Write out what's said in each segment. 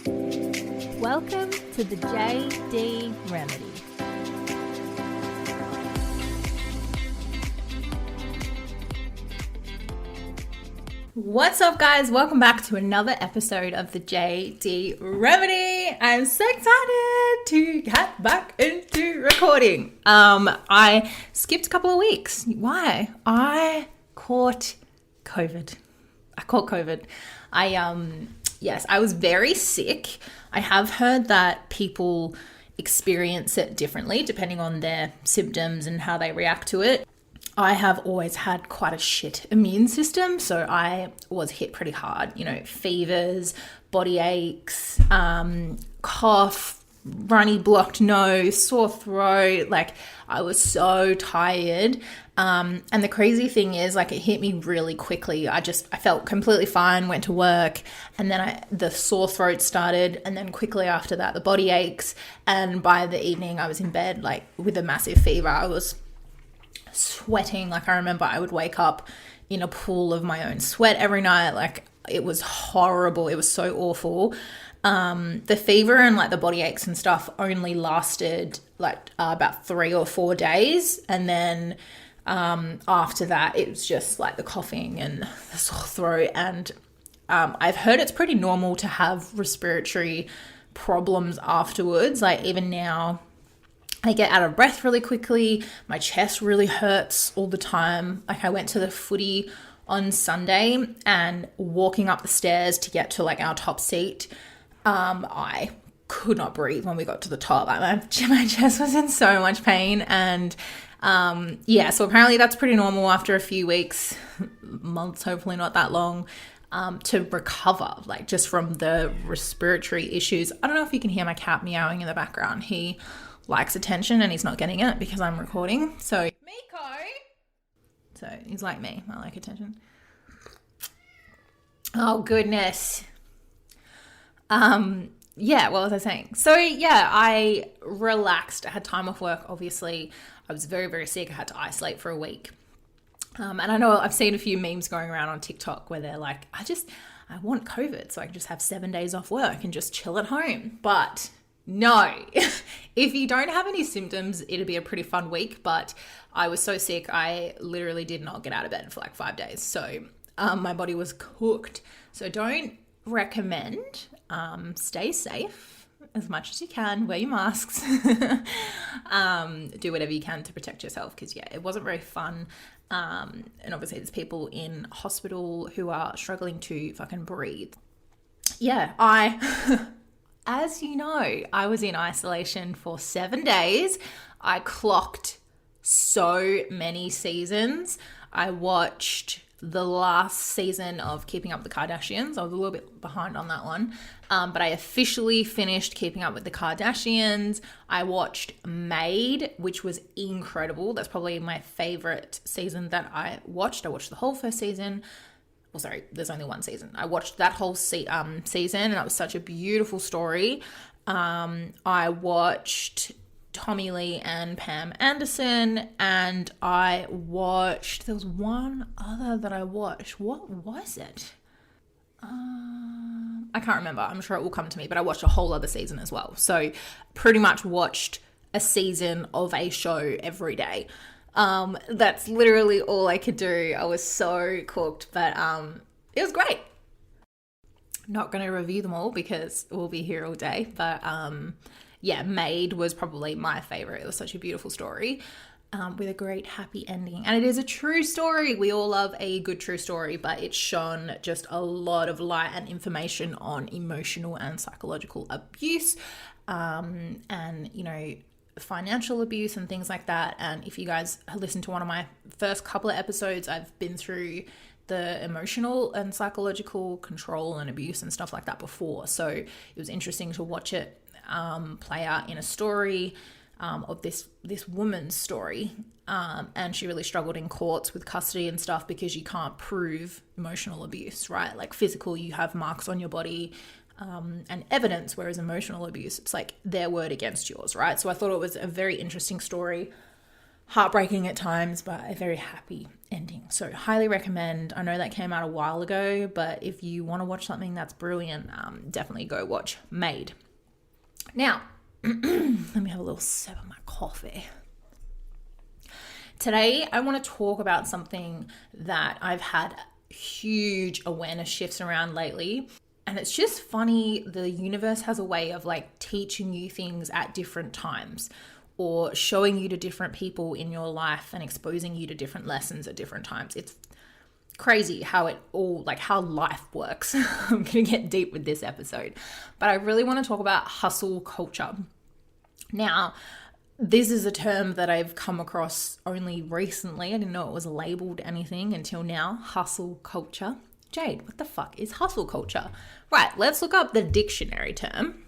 Welcome to the JD Remedy. What's up, guys? Welcome back to another episode of the JD Remedy. I'm so excited to get back into recording. I skipped a couple of weeks. Why? I caught COVID. Yes, I was very sick. I have heard that people experience it differently depending on their symptoms and how they react to it. I have always had quite a shit immune system, so I was hit pretty hard. You know, fevers, body aches, cough, runny blocked nose, sore throat. Like, I was so tired. And the crazy thing is, like, it hit me really quickly. I felt completely fine, went to work, and then the sore throat started, and then quickly after that, the body aches. And by the evening, I was in bed, like, with a massive fever. I was sweating. Like, I remember I would wake up in a pool of my own sweat every night. Like, it was horrible. It was so awful. The fever and like the body aches and stuff only lasted like about 3 or 4 days. And then after that, it was just like the coughing and the sore throat. And I've heard it's pretty normal to have respiratory problems afterwards. Like, even now, I get out of breath really quickly. My chest really hurts all the time. Like, I went to the footy on Sunday, and walking up the stairs to get to like our top seat, I could not breathe when we got to the top. Like, my chest was in so much pain. And so apparently that's pretty normal after a few weeks, months, hopefully not that long, to recover, like, just from the respiratory issues. I don't know if you can hear my cat meowing in the background. He likes attention and he's not getting it because I'm recording. So, Miko! So he's like me. I like attention. Oh, goodness. What was I saying? So, I relaxed. I had time off work, obviously. I was very, very sick. I had to isolate for a week. And I know I've seen a few memes going around on TikTok where they're like, I want COVID so I can just have 7 days off work and just chill at home. But no, if you don't have any symptoms, it'll be a pretty fun week. But I was so sick, I literally did not get out of bed for like 5 days. So my body was cooked. So don't recommend. Stay safe as much as you can. Wear your masks. Do whatever you can to protect yourself, because it wasn't very fun. And obviously there's people in hospital who are struggling to fucking breathe. As you know, I was in isolation for 7 days. I clocked so many seasons. I watched the last season of Keeping Up with the Kardashians. I was a little bit behind on that one. But I officially finished Keeping Up with the Kardashians. I watched Made, which was incredible. That's probably my favorite season that I watched. I watched the whole first season. Well, sorry, there's only one season. I watched that whole season, and that was such a beautiful story. I watched Tommy Lee and Pam Anderson, and there was one other that I watched. What was it? I can't remember. I'm sure it will come to me, but I watched a whole other season as well. So pretty much watched a season of a show every day. That's literally all I could do. I was so cooked, but it was great. Not going to review them all because we'll be here all day, but Made was probably my favorite. It was such a beautiful story with a great happy ending, and it is a true story. We all love a good true story, but it shone just a lot of light and information on emotional and psychological abuse, and financial abuse and things like that. And if you guys listen to one of my first couple of episodes, I've been through the emotional and psychological control and abuse and stuff like that before. So it was interesting to watch it play out in a story of this woman's story. And she really struggled in courts with custody and stuff because you can't prove emotional abuse, right? Like physical, you have marks on your body, and evidence, whereas emotional abuse, it's like their word against yours, right? So I thought it was a very interesting story. heartbreaking at times, but a very happy ending. So highly recommend. I know that came out a while ago, but if you want to watch something that's brilliant, definitely go watch Made. Now, let me have a little sip of my coffee. Today, I want to talk about something that I've had huge awareness shifts around lately. And it's just funny, the universe has a way of like teaching you things at different times, or showing you to different people in your life and exposing you to different lessons at different times. It's crazy how it all, like how life works. I'm going to get deep with this episode, but I really want to talk about hustle culture. Now, this is a term that I've come across only recently. I didn't know it was labeled anything until now. Hustle culture. Jade, what the fuck is hustle culture? Right, let's look up the dictionary term.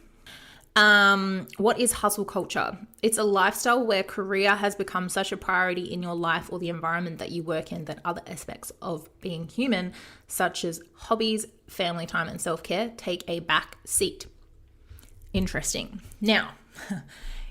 What is hustle culture? It's a lifestyle where career has become such a priority in your life or the environment that you work in that other aspects of being human, such as hobbies, family time, and self-care, take a back seat. Interesting. Now,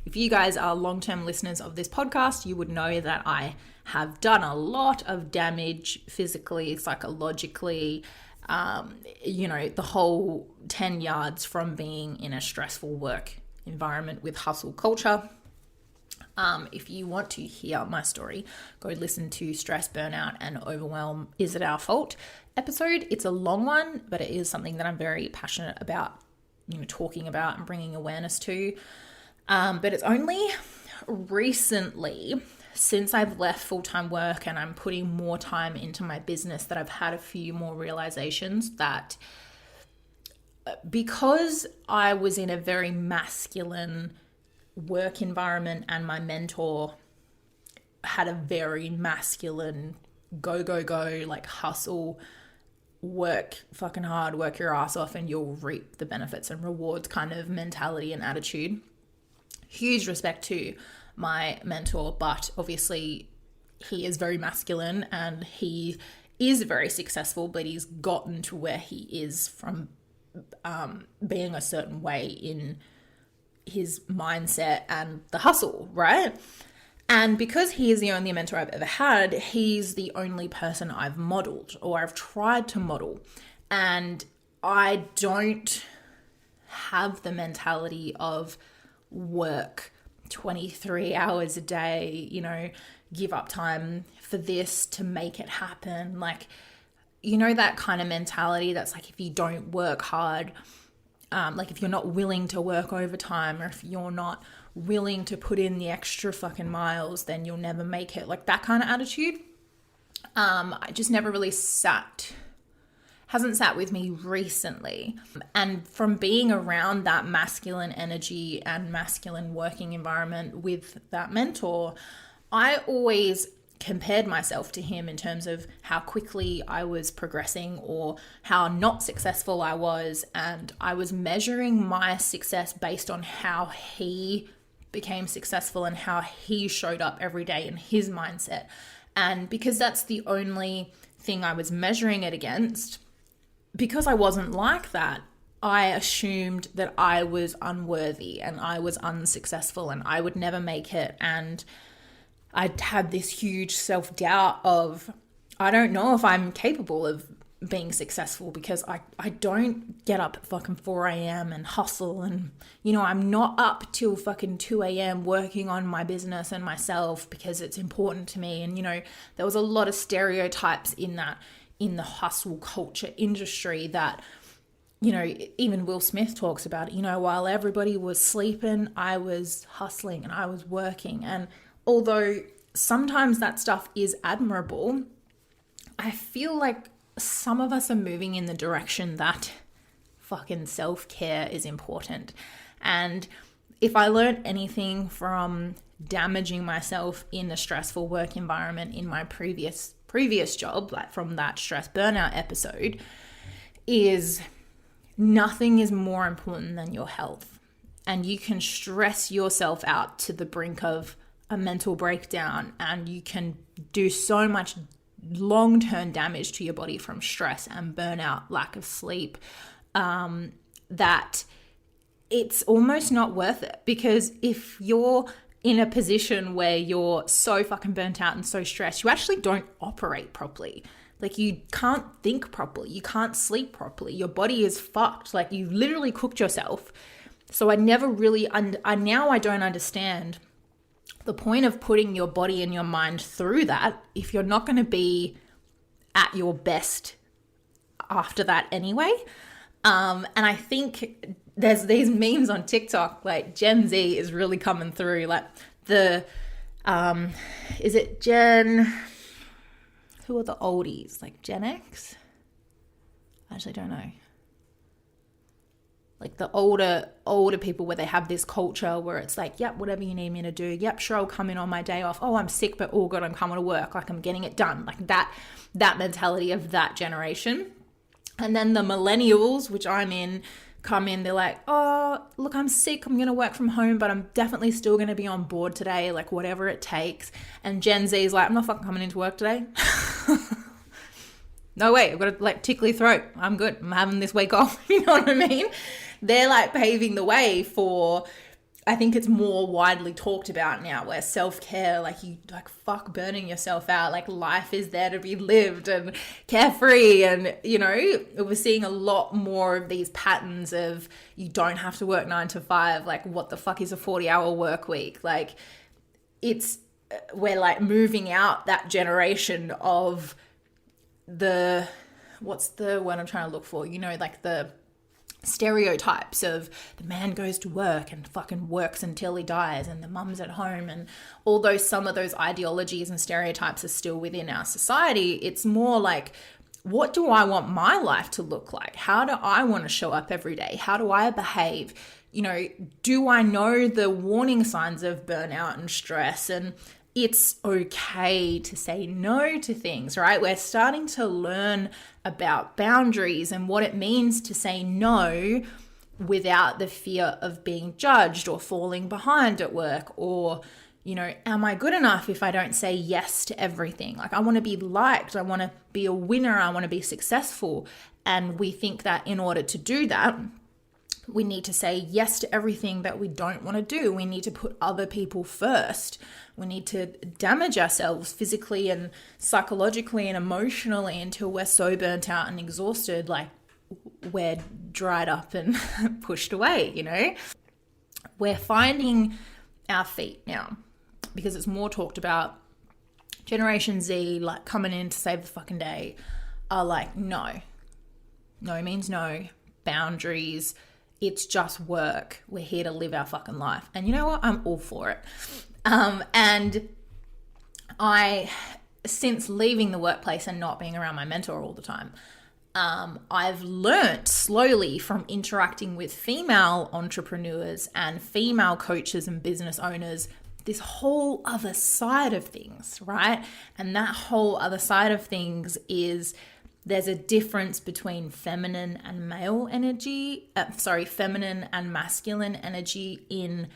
if you guys are long-term listeners of this podcast, you would know that I have done a lot of damage physically, psychologically, the whole 10 yards from being in a stressful work environment with hustle culture. If you want to hear my story, go listen to Stress, Burnout, and Overwhelm, Is It Our Fault episode. It's a long one, but it is something that I'm very passionate about, talking about and bringing awareness to. But it's only recently, since I've left full-time work and I'm putting more time into my business, that I've had a few more realizations that because I was in a very masculine work environment and my mentor had a very masculine go, like hustle, work fucking hard, work your ass off and you'll reap the benefits and rewards kind of mentality and attitude. Huge respect to my mentor, but obviously he is very masculine and he is very successful, but he's gotten to where he is from being a certain way in his mindset and the hustle, right? And because he is the only mentor I've ever had, he's the only person I've modeled or I've tried to model. And I don't have the mentality of work 23 hours a day, give up time for this to make it happen. Like, that kind of mentality that's like, if you don't work hard, like if you're not willing to work overtime or if you're not willing to put in the extra fucking miles, then you'll never make it. Like that kind of attitude. I just never really hasn't sat with me recently. And from being around that masculine energy and masculine working environment with that mentor, I always compared myself to him in terms of how quickly I was progressing or how not successful I was. And I was measuring my success based on how he became successful and how he showed up every day in his mindset. And because that's the only thing I was measuring it against, because I wasn't like that, I assumed that I was unworthy and I was unsuccessful and I would never make it. And I had this huge self-doubt of, I don't know if I'm capable of being successful because I don't get up at fucking 4 a.m. and hustle and, I'm not up till fucking 2 a.m. working on my business and myself because it's important to me. And, there was a lot of stereotypes in the hustle culture industry that, even Will Smith talks about it, while everybody was sleeping, I was hustling and I was working. And although sometimes that stuff is admirable, I feel like some of us are moving in the direction that fucking self-care is important. And if I learned anything from damaging myself in a stressful work environment in my previous job, like from that stress burnout episode, is nothing is more important than your health. And you can stress yourself out to the brink of a mental breakdown and you can do so much long-term damage to your body from stress and burnout, lack of sleep, that it's almost not worth it. Because if you're in a position where you're so fucking burnt out and so stressed, you actually don't operate properly. Like, you can't think properly. You can't sleep properly. Your body is fucked. Like, you literally cooked yourself. So I never really, now I don't understand the point of putting your body and your mind through that if you're not going to be at your best after that anyway. And I think there's these memes on TikTok, like Gen Z is really coming through. Like is it who are the oldies? Like Gen X? I actually don't know. Like the older people where they have this culture where it's like, yep, whatever you need me to do. Yep, sure, I'll come in on my day off. Oh, I'm sick, but all good, I'm coming to work. Like, I'm getting it done. Like that mentality of that generation. And then the millennials, which I'm in, come in, they're like, oh, look, I'm sick, I'm going to work from home, but I'm definitely still going to be on board today, like whatever it takes. And Gen Z is like, I'm not fucking coming into work today. No way, I've got a like tickly throat. I'm good. I'm having this week off. You know what I mean? They're like paving the way for, I think it's more widely talked about now, where self-care, like you like fuck burning yourself out, like life is there to be lived and carefree. And, you know, we're seeing a lot more of these patterns of you don't have to work 9 to 5. Like, what the fuck is a 40-hour work week? Like, we're like moving out that generation of what's the word I'm trying to look for? You know, like the stereotypes of the man goes to work and fucking works until he dies and the mum's at home, and some of those ideologies and stereotypes are still within our society. It's more like, what do I want my life to look like? How do I want to show up every day? How do I behave? You know, do I know the warning signs of burnout and stress? And it's okay to say no to things, right? We're starting to learn about boundaries and what it means to say no without the fear of being judged or falling behind at work, or, you know, am I good enough if I don't say yes to everything? Like, I want to be liked. I want to be a winner. I want to be successful. And we think that in order to do that, we need to say yes to everything that we don't want to do. We need to put other people first. We need to damage ourselves physically and psychologically and emotionally until we're so burnt out and exhausted, like we're dried up and pushed away, you know? We're finding our feet now because it's more talked about. Generation Z, like coming in to save the fucking day, are like, no. No means no. Boundaries. It's just work. We're here to live our fucking life. And you know what? I'm all for it. And since leaving the workplace and not being around my mentor all the time, I've learnt slowly from interacting with female entrepreneurs and female coaches and business owners, this whole other side of things, right? And that whole other side of things is, there's a difference between feminine and feminine and masculine energy in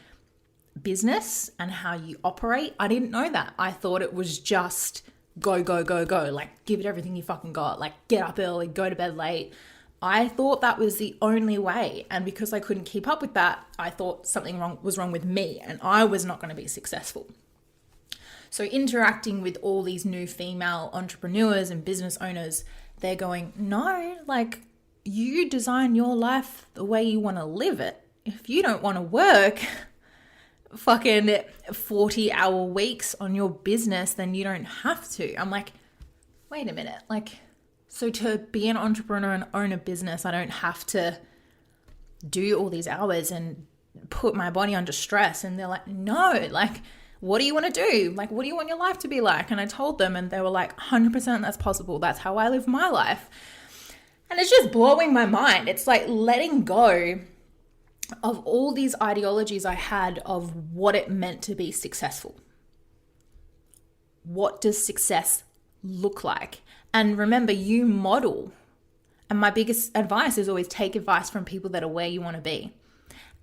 business and how you operate. I didn't know that. I thought it was just go, go, go, go. Like, give it everything you fucking got. Like, get up early, go to bed late. I thought that was the only way. And because I couldn't keep up with that, I thought something was wrong with me and I was not going to be successful. So interacting with all these new female entrepreneurs and business owners, they're going, no, like, you design your life the way you want to live it. If you don't want to work fucking 40-hour weeks on your business, then you don't have to. I'm like, wait a minute. Like, so to be an entrepreneur and own a business, I don't have to do all these hours and put my body under stress. And they're like, no, like, what do you want to do? Like, what do you want your life to be like? And I told them, and they were like, 100% that's possible. That's how I live my life. And it's just blowing my mind. It's like letting go of all these ideologies I had of what it meant to be successful. What does success look like? And remember, you model. And my biggest advice is always take advice from people that are where you want to be.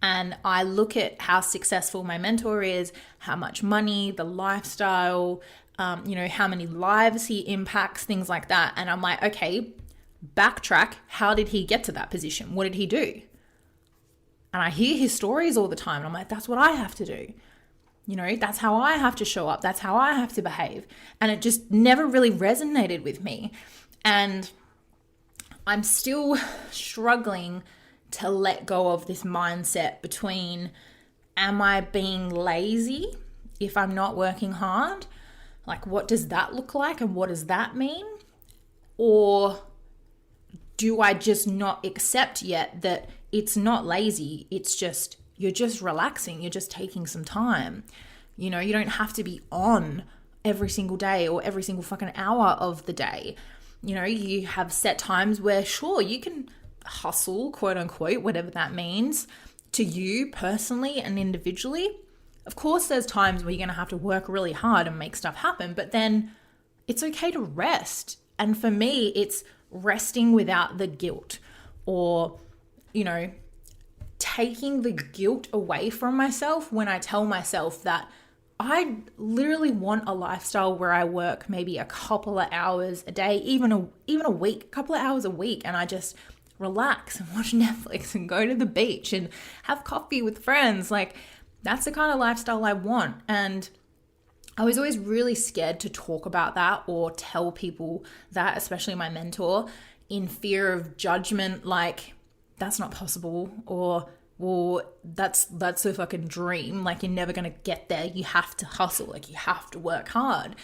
And I look at how successful my mentor is, how much money, the lifestyle, how many lives he impacts, things like that. And I'm like, okay, backtrack. How did he get to that position? What did he do? And I hear his stories all the time. And I'm like, that's what I have to do. You know, that's how I have to show up. That's how I have to behave. And it just never really resonated with me. And I'm still struggling to let go of this mindset between, am I being lazy if I'm not working hard? Like, what does that look like and what does that mean? Or do I just not accept yet that it's not lazy, it's just, you're just relaxing, you're just taking some time. You know, you don't have to be on every single day or every single fucking hour of the day. You know, you have set times where, sure, you can hustle, quote unquote, whatever that means to you personally and individually. Of course, there's times where you're going to have to work really hard and make stuff happen, but then it's okay to rest. And for me, it's resting without the guilt, or, you know, taking the guilt away from myself when I tell myself that I literally want a lifestyle where I work maybe a couple of hours a day, even a week, a couple of hours a week, and I just relax and watch Netflix and go to the beach and have coffee with friends. Like, that's the kind of lifestyle I want. And I was always really scared to talk about that or tell people that, especially my mentor, in fear of judgment, like, that's not possible, or, well, that's a fucking dream. Like, you're never going to get there. You have to hustle. Like, you have to work hard.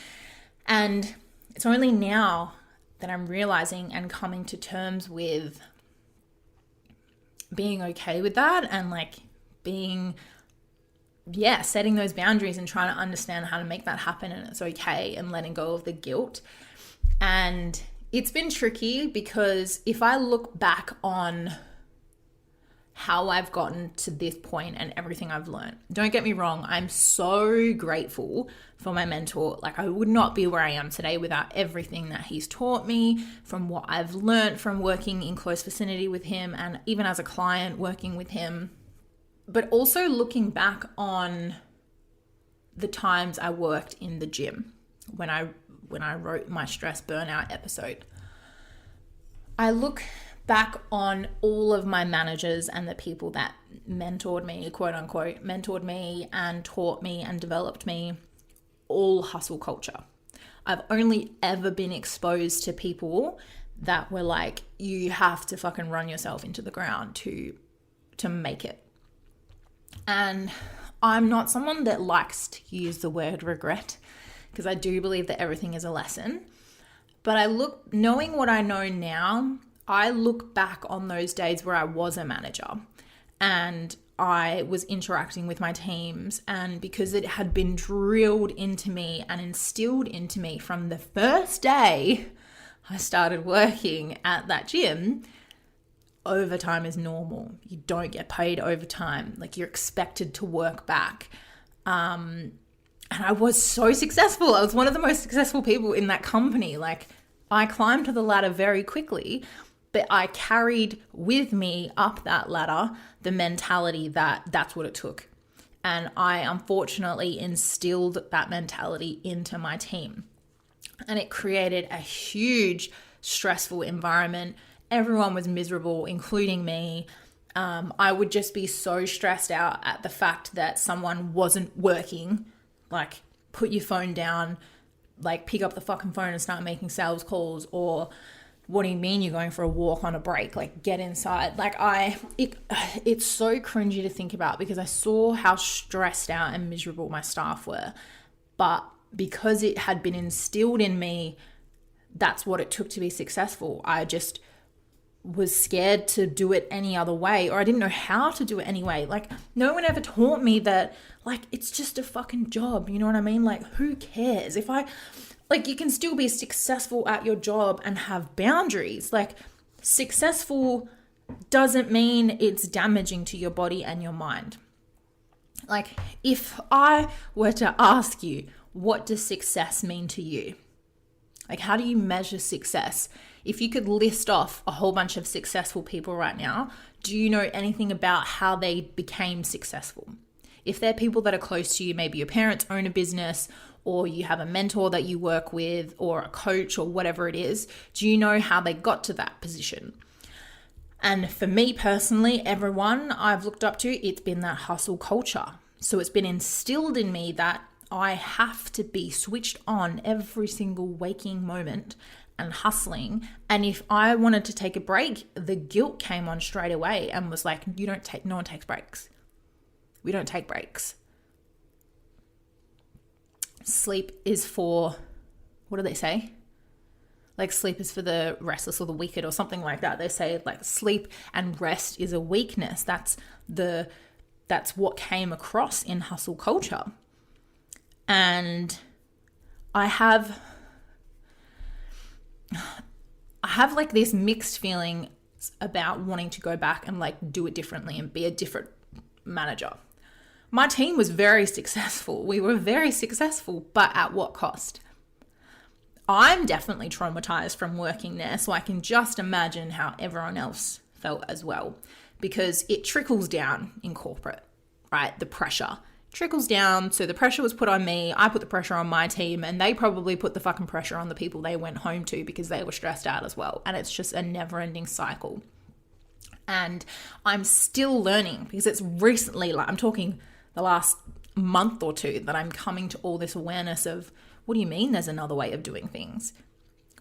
And it's only now that I'm realizing and coming to terms with being okay with that, and like being, setting those boundaries and trying to understand how to make that happen, and it's okay, and letting go of the guilt. And it's been tricky because if I look back on how I've gotten to this point and everything I've learned, don't get me wrong, I'm so grateful for my mentor. Like, I would not be where I am today without everything that he's taught me, from what I've learned from working in close vicinity with him, and even as a client working with him. But also looking back on the times I worked in the gym when I wrote my stress burnout episode. I look back on all of my managers and the people that mentored me, quote unquote, mentored me and taught me and developed me, all hustle culture. I've only ever been exposed to people that were like, you have to fucking run yourself into the ground to make it. And I'm not someone that likes to use the word regret, because I do believe that everything is a lesson. But knowing what I know now, I look back on those days where I was a manager and I was interacting with my teams, and because it had been drilled into me and instilled into me from the first day I started working at that gym, overtime is normal. You don't get paid overtime. Like, you're expected to work back. And I was so successful. I was one of the most successful people in that company. Like, I climbed the ladder very quickly, but I carried with me up that ladder the mentality that that's what it took. And I unfortunately instilled that mentality into my team. And it created a huge stressful environment. Everyone was miserable, including me. I would just be so stressed out at the fact that someone wasn't working. Like, put your phone down, like pick up the fucking phone and start making sales calls, or what do you mean you're going for a walk on a break? Like, get inside. Like, it's so cringy to think about, because I saw how stressed out and miserable my staff were. But because it had been instilled in me, that's what it took to be successful. I just was scared to do it any other way, or I didn't know how to do it anyway. Like, no one ever taught me that, like, it's just a fucking job. You know what I mean? Like, who cares? You can still be successful at your job and have boundaries. Like, successful doesn't mean it's damaging to your body and your mind. Like, if I were to ask you, what does success mean to you? Like, how do you measure success? If you could list off a whole bunch of successful people right now, do you know anything about how they became successful? If they're people that are close to you, maybe your parents own a business, or you have a mentor that you work with, or a coach, or whatever it is, do you know how they got to that position? And for me personally, everyone I've looked up to, it's been that hustle culture. So it's been instilled in me that I have to be switched on every single waking moment and hustling. And if I wanted to take a break, the guilt came on straight away and was like, no one takes breaks. We don't take breaks. Sleep is for, what do they say? Like sleep is for the restless or the wicked or something like that. They say like sleep and rest is a weakness. That's what came across in hustle culture. And I have like this mixed feeling about wanting to go back and like do it differently and be a different manager. My team was very successful. We were very successful, but at what cost? I'm definitely traumatized from working there, so I can just imagine how everyone else felt as well, because it trickles down in corporate, right? The pressure trickles down. So the pressure was put on me. I put the pressure on my team, and they probably put the fucking pressure on the people they went home to because they were stressed out as well. And it's just a never-ending cycle. And I'm still learning because it's recently, like I'm talking the last month or two, that I'm coming to all this awareness of, what do you mean there's another way of doing things?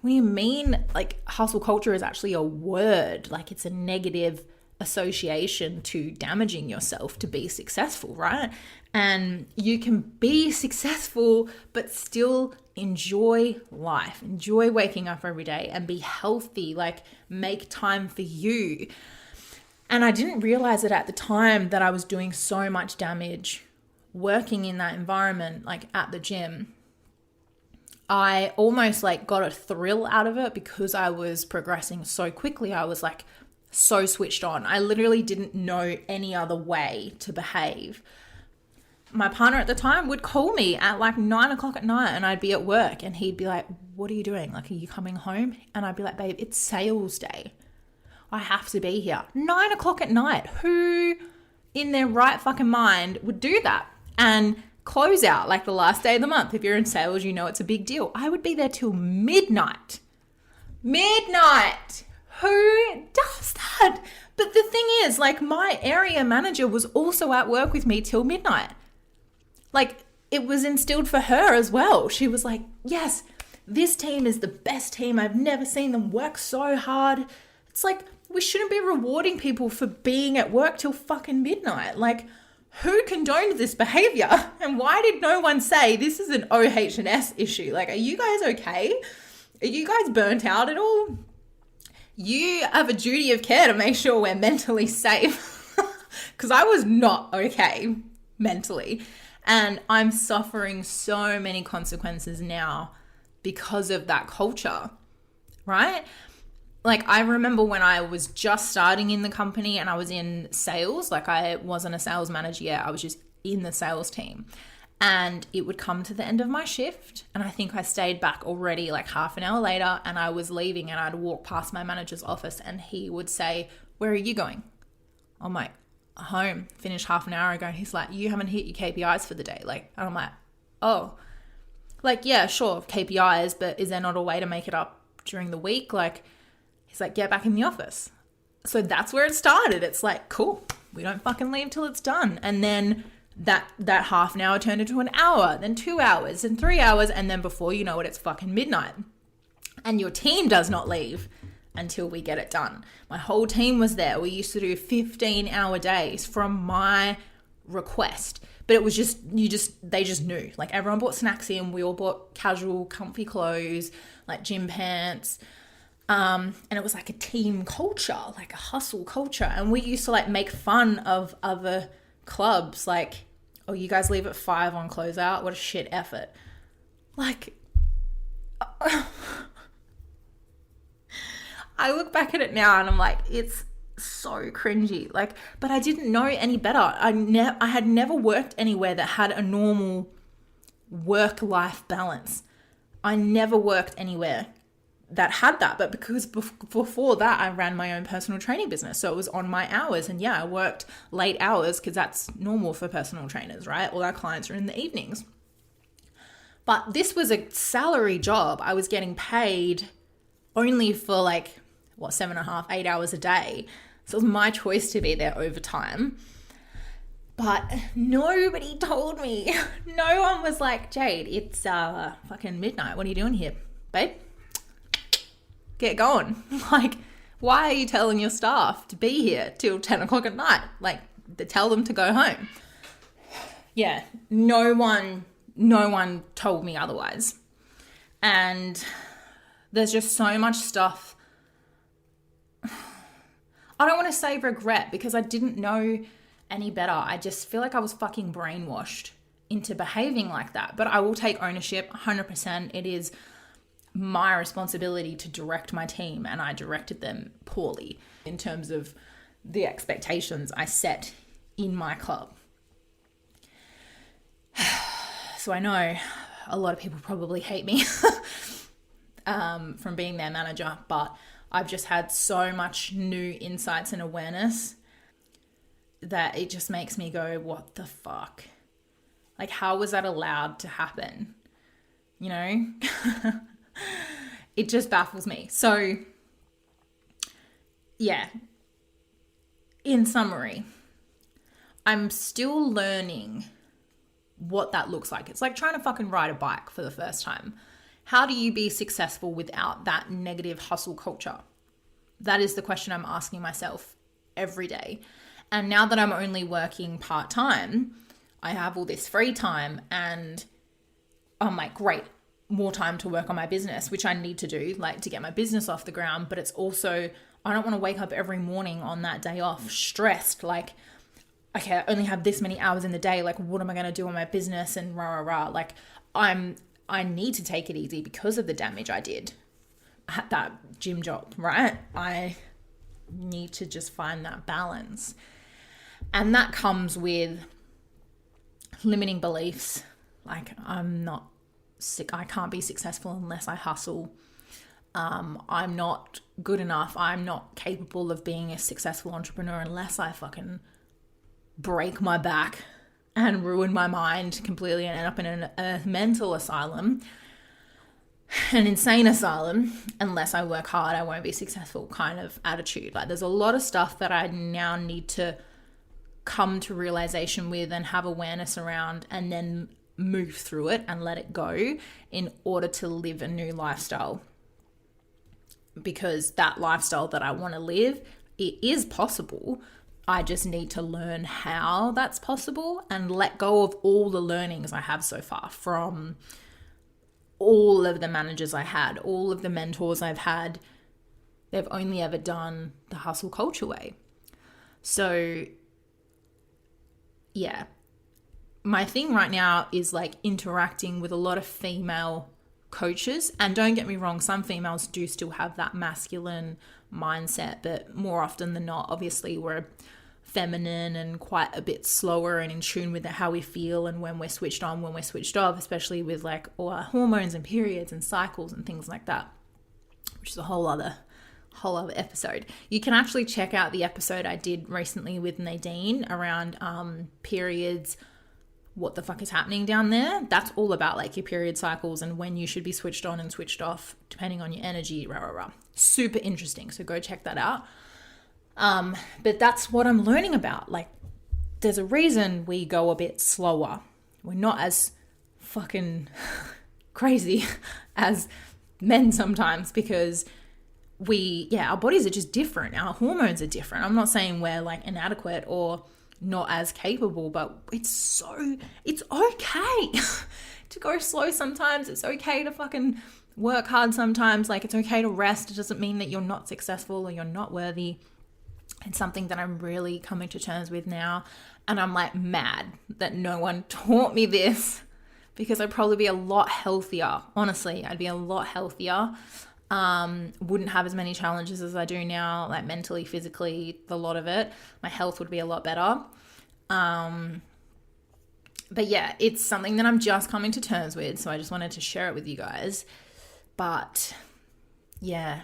What do you mean like hustle culture is actually a word? Like it's a negative association to damaging yourself to be successful, right? And you can be successful but still enjoy life, enjoy waking up every day and be healthy, like make time for you. And I didn't realize it at the time that I was doing so much damage working in that environment, like at the gym. I almost like got a thrill out of it because I was progressing so quickly. I was like so switched on. I literally didn't know any other way to behave. My partner at the time would call me at like 9 o'clock at night and I'd be at work and he'd be like, what are you doing? Like, are you coming home? And I'd be like, babe, it's sales day. I have to be here. 9 o'clock at night. Who in their right fucking mind would do that? And close out like the last day of the month. If you're in sales, you know it's a big deal. I would be there till midnight. Midnight. Who does that? But the thing is, like my area manager was also at work with me till midnight. Like it was instilled for her as well. She was like, yes, this team is the best team. I've never seen them work so hard. It's like, we shouldn't be rewarding people for being at work till fucking midnight. Like, who condoned this behavior? And why did no one say this is an OH&S issue? Like, are you guys okay? Are you guys burnt out at all? You have a duty of care to make sure we're mentally safe. Because I was not okay mentally. And I'm suffering so many consequences now because of that culture, right? Like I remember when I was just starting in the company and I was in sales, like I wasn't a sales manager yet. I was just in the sales team and it would come to the end of my shift. And I think I stayed back already like half an hour later and I was leaving and I'd walk past my manager's office and he would say, where are you going? I'm like, home, finished half an hour ago. And he's like, you haven't hit your KPIs for the day. Like, and I'm like, oh, like, yeah, sure, KPIs, but is there not a way to make it up during the week? Like, he's like, get back in the office. So that's where it started. It's like, cool, we don't fucking leave till it's done. And then that half an hour turned into an hour, then 2 hours and 3 hours. And then before you know it, it's fucking midnight. And your team does not leave until we get it done. My whole team was there. We used to do 15-hour days from my request. But it was just, they just knew. Like everyone bought snacks in. We all bought casual, comfy clothes, like gym pants. And it was like a team culture, like a hustle culture. And we used to like make fun of other clubs. Like, oh, you guys leave at 5 on closeout? What a shit effort. Like, I look back at it now and I'm like, it's so cringy. Like, but I didn't know any better. I had never worked anywhere that had a normal work-life balance. I never worked anywhere that had that, but because before that I ran my own personal training business, so it was on my hours. And yeah, I worked late hours because that's normal for personal trainers, right? All our clients are in the evenings. But this was a salary job. I was getting paid only for like 7.5, 8 hours a day. So it was my choice to be there overtime. But nobody told me. No one was like, Jade, it's fucking midnight. What are you doing here, babe? Get going. Like, why are you telling your staff to be here till 10 o'clock at night? Like, tell them to go home. Yeah, no one told me otherwise. And there's just so much stuff. I don't want to say regret because I didn't know any better. I just feel like I was fucking brainwashed into behaving like that. But I will take ownership 100%. It is my responsibility to direct my team, and I directed them poorly in terms of the expectations I set in my club. So I know a lot of people probably hate me from being their manager, but I've just had so much new insights and awareness that it just makes me go, what the fuck? Like, how was that allowed to happen? You know? It just baffles me. So, yeah. In summary, I'm still learning what that looks like. It's like trying to fucking ride a bike for the first time. How do you be successful without that negative hustle culture? That is the question I'm asking myself every day. And now that I'm only working part-time, I have all this free time and I'm like, great, more time to work on my business, which I need to do, like to get my business off the ground. But it's also, I don't want to wake up every morning on that day off stressed, like, okay, I only have this many hours in the day. Like, what am I going to do on my business and rah, rah, rah. Like, I need to take it easy because of the damage I did at that gym job, right? I need to just find that balance. And that comes with limiting beliefs. Like, I'm not sick. I can't be successful unless I hustle. I'm not good enough. I'm not capable of being a successful entrepreneur unless I fucking break my back and ruin my mind completely and end up in a mental asylum, an insane asylum. Unless I work hard, I won't be successful kind of attitude. Like, there's a lot of stuff that I now need to come to realization with and have awareness around, and then move through it and let it go in order to live a new lifestyle. Because that lifestyle that I want to live, it is possible. I just need to learn how that's possible and let go of all the learnings I have so far from all of the managers I had, all of the mentors I've had. They've only ever done the hustle culture way. So, yeah. My thing right now is like interacting with a lot of female coaches. And don't get me wrong, some females do still have that masculine mindset, but more often than not, obviously we're feminine and quite a bit slower and in tune with how we feel and when we're switched on, when we're switched off, especially with like all our hormones and periods and cycles and things like that, which is a whole other episode. You can actually check out the episode I did recently with Nadine around periods, what the fuck is happening down there. That's all about like your period cycles and when you should be switched on and switched off depending on your energy, rah, rah, rah. Super interesting. So go check that out. But that's what I'm learning about. Like, there's a reason we go a bit slower. We're not as fucking crazy as men sometimes because our bodies are just different. Our hormones are different. I'm not saying we're like inadequate or not as capable, but it's okay to go slow sometimes. It's okay to fucking work hard sometimes. Like, it's okay to rest. It doesn't mean that you're not successful or you're not worthy. It's something that I'm really coming to terms with now. And I'm like mad that no one taught me this because I'd probably be a lot healthier. Honestly, I'd be a lot healthier. Wouldn't have as many challenges as I do now, like mentally, physically, a lot of it. My health would be a lot better. But yeah, it's something that I'm just coming to terms with. So I just wanted to share it with you guys. But yeah.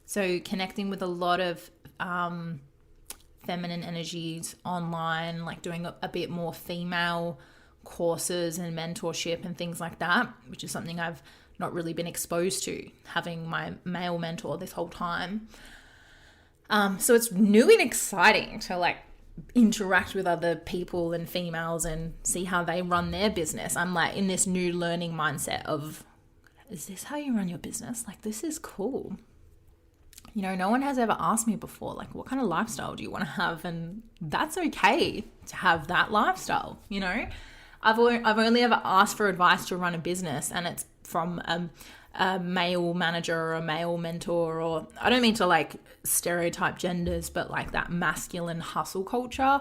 So connecting with a lot of feminine energies online, like doing a bit more female courses and mentorship and things like that, which is something I've not really been exposed to, having my male mentor this whole time. So it's new and exciting to like interact with other people and females and see how they run their business. I'm like in this new learning mindset of, is this how you run your business? Like, this is cool. You know, no one has ever asked me before, like, what kind of lifestyle do you want to have? And that's okay to have that lifestyle, you know? I've only ever asked for advice to run a business, and it's from a male manager or a male mentor, or I don't mean to like stereotype genders, but like that masculine hustle culture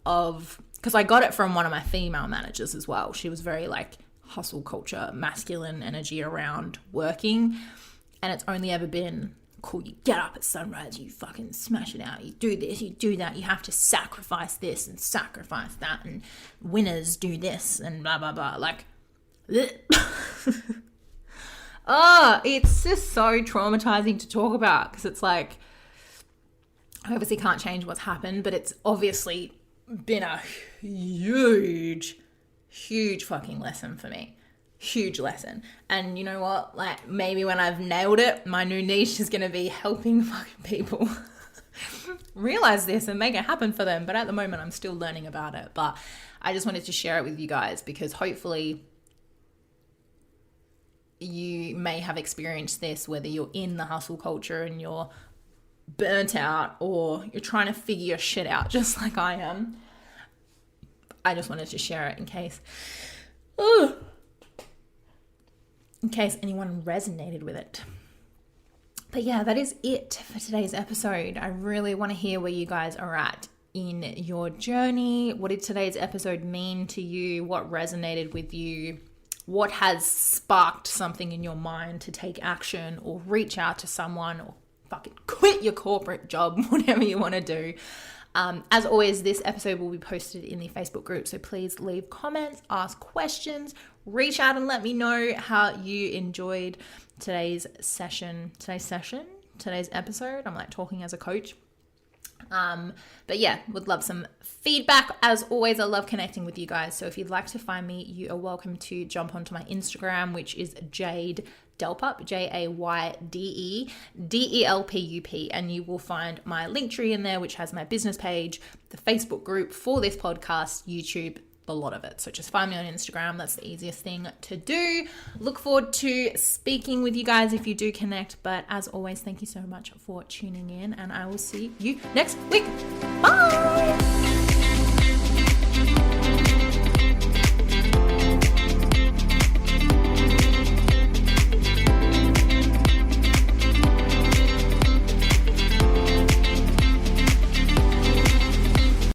of, because I got it from one of my female managers as well. She was very like hustle culture, masculine energy around working. And it's only ever been, cool, you get up at sunrise, you fucking smash it out, you do this, you do that, you have to sacrifice this and sacrifice that, and winners do this and blah, blah, blah. Like, oh, it's just so traumatizing to talk about, because it's like, I obviously can't change what's happened, but it's obviously been a huge fucking lesson for me. Huge lesson. And you know what? Like, maybe when I've nailed it, my new niche is going to be helping fucking people realize this and make it happen for them. But at the moment, I'm still learning about it. But I just wanted to share it with you guys, because hopefully you may have experienced this, whether you're in the hustle culture and you're burnt out, or you're trying to figure your shit out just like I am. I just wanted to share it in case anyone resonated with it. But yeah, that is it for today's episode. I really want to hear where you guys are at in your journey. What did today's episode mean to you? What resonated with you? What has sparked something in your mind to take action or reach out to someone or fucking quit your corporate job, whatever you want to do. As always, this episode will be posted in the Facebook group, so please leave comments, ask questions, reach out and let me know how you enjoyed today's episode. I'm like talking as a coach. But yeah, would love some feedback. As always, I love connecting with you guys. So if you'd like to find me, you are welcome to jump onto my Instagram, which is Jade Delpup, JAYDEDELPUP, and you will find my link tree in there, which has my business page, the Facebook group for this podcast, YouTube, a lot of it. So just find me on Instagram. That's the easiest thing to do. Look forward to speaking with you guys if you do connect. But as always, thank you so much for tuning in, and I will see you next week. Bye.